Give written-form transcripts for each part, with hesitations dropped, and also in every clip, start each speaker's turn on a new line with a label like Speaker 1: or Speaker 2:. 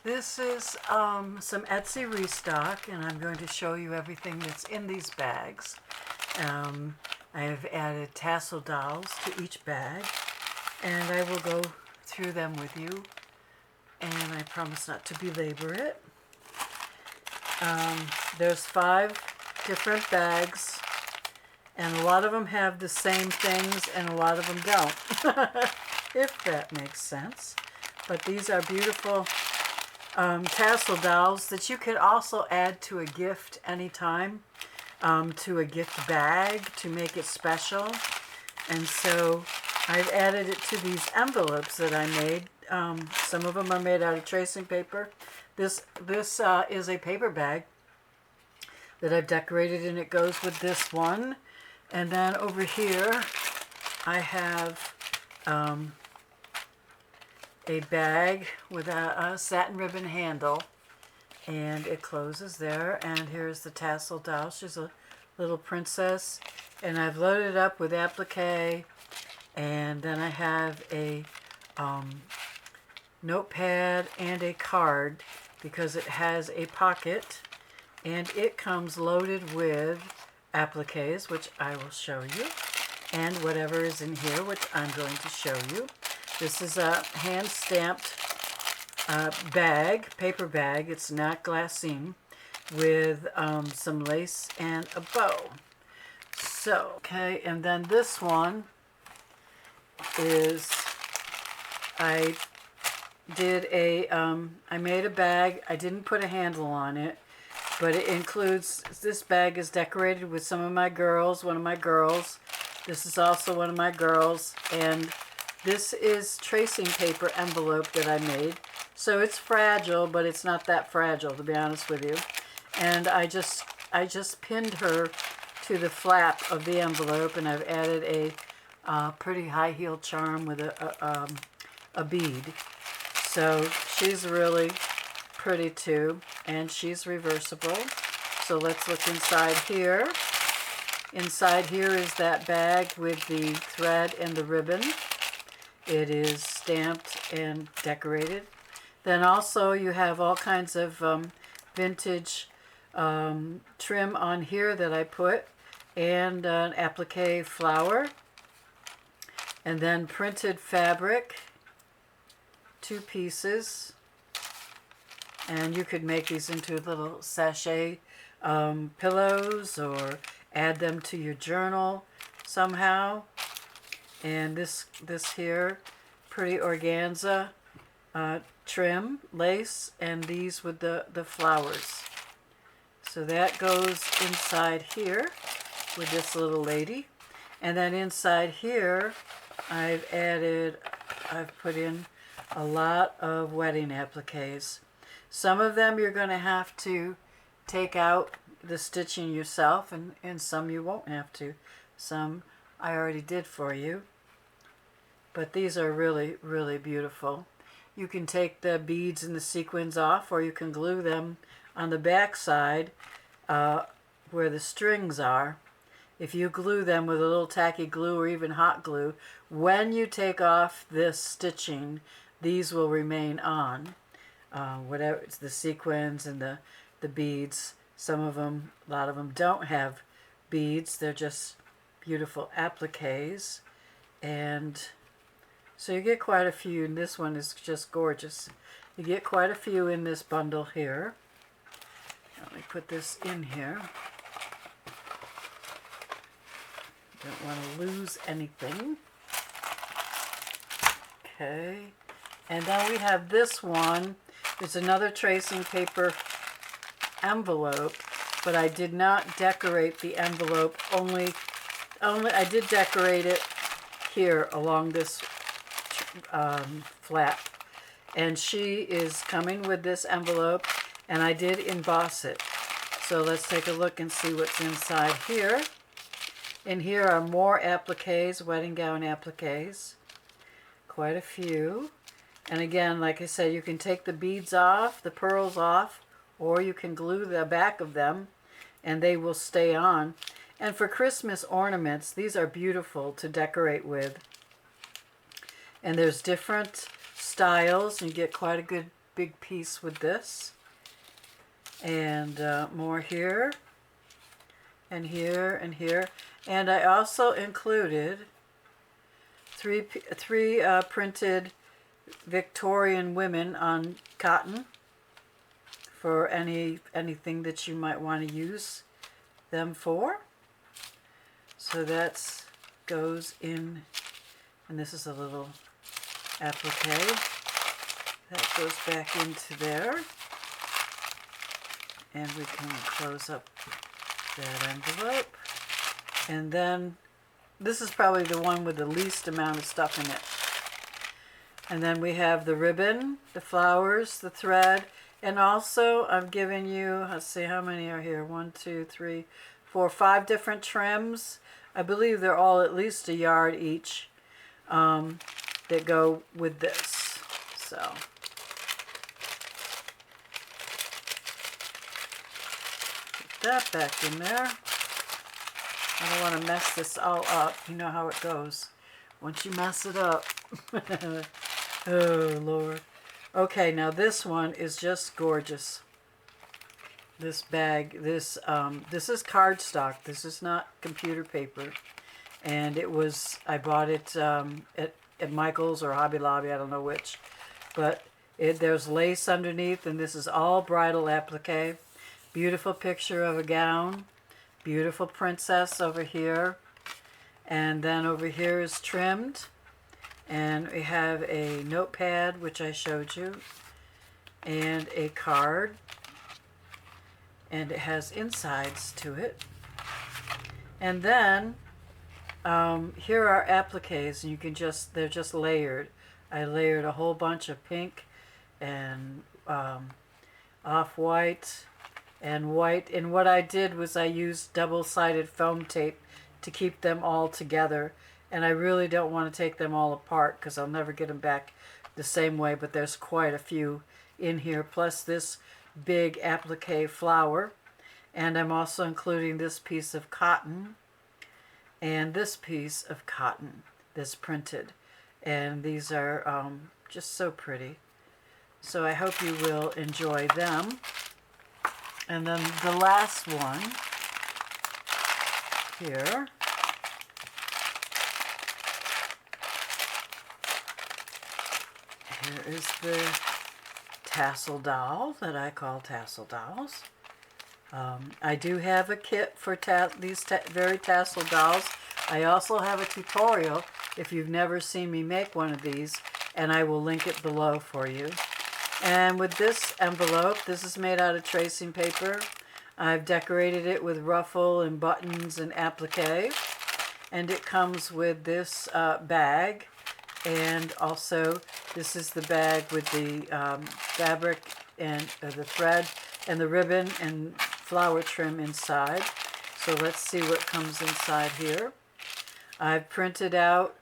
Speaker 1: This is some Etsy restock, and I'm going to show you everything that's in these bags. I have added tassel dolls to each bag, and I will go through them with you, and I promise not to belabor it. There's 5 different bags, and a lot of them have the same things, and a lot of them don't, if that makes sense. But these are beautiful tassel dolls that you could also add to a gift anytime, to a gift bag to make it special. And so I've added it to these envelopes that I made. Some of them are made out of tracing paper. This is a paper bag that I've decorated, and it goes with this one. And then over here I have a bag with a satin ribbon handle, and it closes there. And here's the tassel doll. She's a little princess, and I've loaded it up with applique. And then I have a notepad and a card because it has a pocket, and it comes loaded with appliques, which I will show you, and whatever is in here, which I'm going to show you. This is a hand-stamped bag, paper bag. It's not glassine, with some lace and a bow. So, okay, and then this one is, I made a bag. I didn't put a handle on it, but it includes, this bag is decorated with some of my girls, one of my girls. This is also one of my girls, and this is tracing paper envelope that I made. So it's fragile, but it's not that fragile, to be honest with you. And I just pinned her to the flap of the envelope, and I've added a pretty high heel charm with a bead. So she's really pretty too, and she's reversible. So let's look inside here. Inside here is that bag with the thread and the ribbon. It is stamped and decorated. Then also you have all kinds of vintage trim on here that I put, and an applique flower, and then printed fabric, 2 pieces. And you could make these into little sachet pillows, or add them to your journal somehow. And this here, pretty organza trim, lace, and these with the flowers. So that goes inside here with this little lady. And then inside here, I've put in a lot of wedding appliques. Some of them you're going to have to take out the stitching yourself, and some you won't have to. Some I already did for you. But these are really, really beautiful. You can take the beads and the sequins off, or you can glue them on the back side where the strings are. If you glue them with a little tacky glue or even hot glue, when you take off this stitching, these will remain on. Whatever, it's the sequins and the beads. Some of them, a lot of them don't have beads. They're just beautiful appliques. And so you get quite a few, and this one is just gorgeous. You get quite a few in this bundle here. Let me put this in here. Don't want to lose anything. Okay. And then we have this one. It's another tracing paper envelope, but I did not decorate the envelope. Only I did decorate it here along this flap. And she is coming with this envelope, and I did emboss it. So let's take a look and see what's inside here. And here are more appliques, wedding gown appliques. Quite a few. And again, like I said, you can take the beads off, the pearls off, or you can glue the back of them, and they will stay on. And for Christmas ornaments, these are beautiful to decorate with. And there's different styles. You get quite a good big piece with this. And more here, and here, and here. And I also included three printed Victorian women on cotton for anything that you might want to use them for. So that goes in, and this is a little applique. That goes back into there. And we can close up that envelope. And then this is probably the one with the least amount of stuff in it. And then we have the ribbon, the flowers, the thread, and also I'm giving you, let's see how many are here, 1, 2, 3, 4, 5 different trims. I believe they're all at least a yard each that go with this. So that back in there. I don't want to mess this all up. You know how it goes once you mess it up. Oh, Lord. Okay, now this one is just gorgeous. This bag, this is cardstock. This is not computer paper. And it was, I bought it at Michael's or Hobby Lobby, I don't know which. But there's lace underneath, and this is all bridal applique. Beautiful picture of a gown. Beautiful princess over here. And then over here is trimmed. And we have a notepad, which I showed you. And a card. And it has insides to it. And then here are appliques, and you can just, they're just layered. I layered a whole bunch of pink and off-white and white, and what I did was I used double-sided foam tape to keep them all together, and I really don't want to take them all apart because I'll never get them back the same way, but there's quite a few in here, plus this big applique flower, and I'm also including this piece of cotton and this piece of cotton that's printed, and these are just so pretty. So I hope you will enjoy them. And then the last one here is the tassel doll that I call tassel dolls. I do have a kit for these very tassel dolls. I also have a tutorial if you've never seen me make one of these, and I will link it below for you. And with this envelope, this is made out of tracing paper. I've decorated it with ruffle and buttons and applique. And it comes with this bag. And also, this is the bag with the fabric and the thread and the ribbon and flower trim inside. So let's see what comes inside here. I've printed out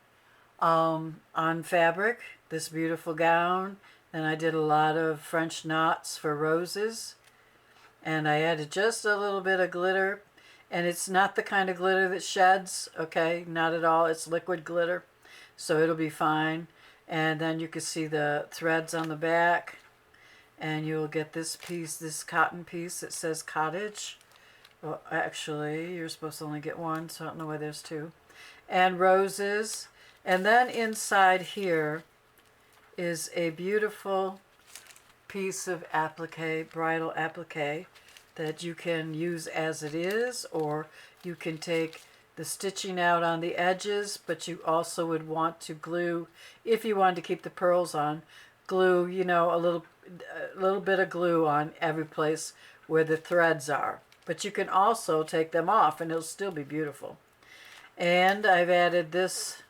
Speaker 1: on fabric this beautiful gown. And I did a lot of French knots for roses. And I added just a little bit of glitter. And it's not the kind of glitter that sheds, okay? Not at all. It's liquid glitter. So it'll be fine. And then you can see the threads on the back. And you'll get this piece, this cotton piece that says cottage. Well, actually, you're supposed to only get one, so I don't know why there's two. And roses. And then inside here is a beautiful piece of applique, bridal applique, that you can use as it is, or you can take the stitching out on the edges, but you also would want to glue, if you wanted to keep the pearls on, glue, you know, a little bit of glue on every place where the threads are. But you can also take them off and it'll still be beautiful. And I've added this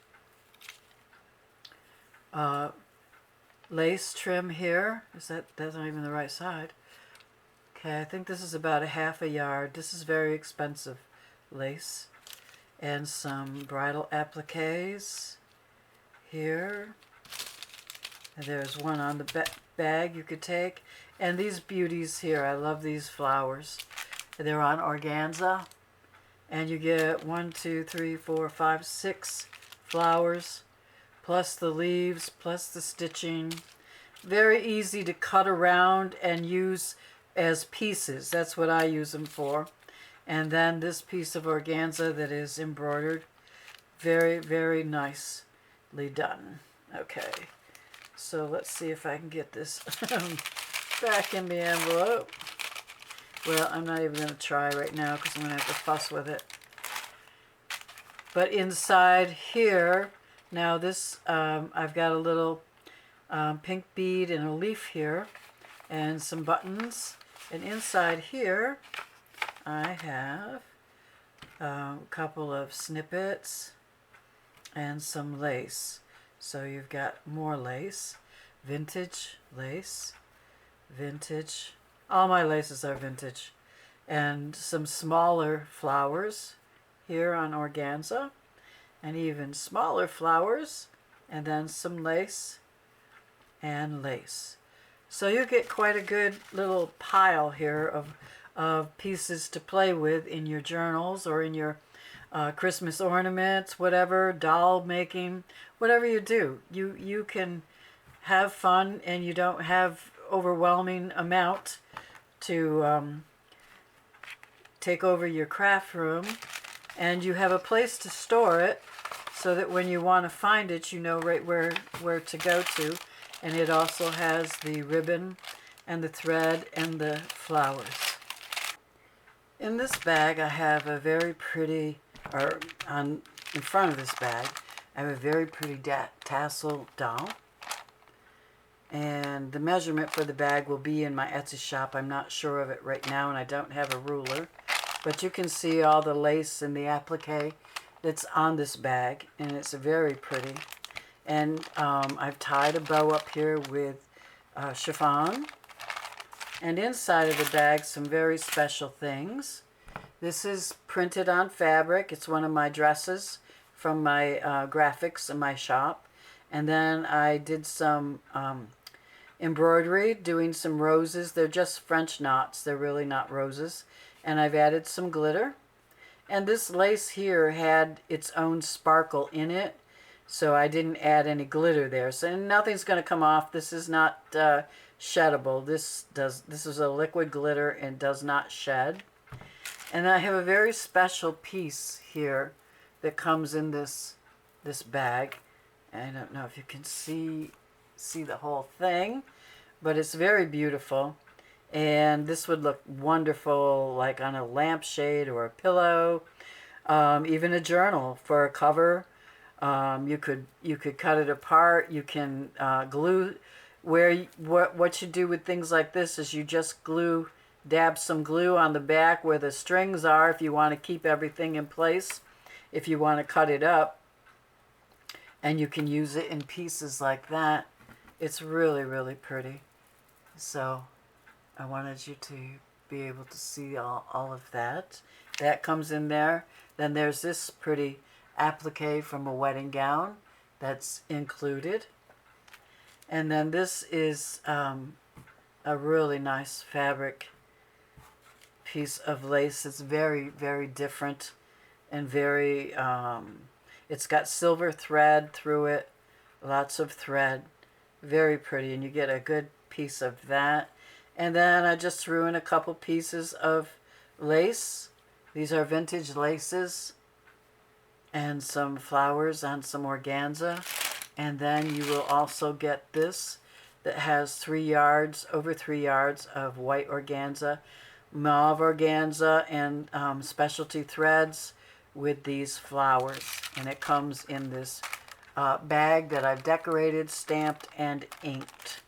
Speaker 1: lace trim here. That's not even the right side. Okay, I think this is about a half a yard. This is very expensive lace. And some bridal appliques here. And there's one on the bag you could take. And these beauties here, I love these flowers. They're on organza. And you get 1, 2, 3, 4, 5, 6 flowers, plus the leaves, plus the stitching. very easy to cut around and use as pieces. That's what I use them for. And then this piece of organza that is embroidered. Very, very nicely done. Okay, so let's see if I can get this back in the envelope. Well, I'm not even going to try right now because I'm going to have to fuss with it. But inside here, now this, I've got a little pink bead and a leaf here and some buttons. And inside here, I have a couple of snippets and some lace. So you've got more lace, vintage lace, vintage. All my laces are vintage. And some smaller flowers here on organza, and even smaller flowers, and then some lace and lace. So you get quite a good little pile here of pieces to play with in your journals or in your Christmas ornaments, whatever, doll making, whatever you do. You can have fun and you don't have overwhelming amount to take over your craft room, and you have a place to store it so that when you want to find it, you know right where to go to. And it also has the ribbon and the thread and the flowers. In this bag, I have a very pretty, in front of this bag, I have a very pretty tassel doll. And the measurement for the bag will be in my Etsy shop. I'm not sure of it right now, and I don't have a ruler. But you can see all the lace and the applique that's on this bag, and it's very pretty. And I've tied a bow up here with chiffon. And inside of the bag, some very special things. This is printed on fabric. It's one of my dresses from my graphics in my shop. And then I did some embroidery, doing some roses. They're just French knots. They're really not roses. And I've added some glitter. And this lace here had its own sparkle in it, so I didn't add any glitter there. So nothing's going to come off. This is not sheddable. This is a liquid glitter and does not shed. And I have a very special piece here that comes in this bag. I don't know if you can see the whole thing, but it's very beautiful. And this would look wonderful like on a lampshade or a pillow, even a journal for a cover. You could cut it apart. You can glue. What you do with things like this is you just dab some glue on the back where the strings are if you want to keep everything in place. If you want to cut it up, and you can use it in pieces like that. It's really, really pretty. So I wanted you to be able to see all of that. That comes in there. Then there's this pretty applique from a wedding gown that's included. And then this is a really nice fabric piece of lace. It's very, very different and very, it's got silver thread through it, lots of thread, very pretty, and you get a good piece of that. And then I just threw in a couple pieces of lace. These are vintage laces and some flowers on some organza. And then you will also get this that has 3 yards, over 3 yards of white organza, mauve organza, and specialty threads with these flowers. And it comes in this bag that I've decorated, stamped, and inked.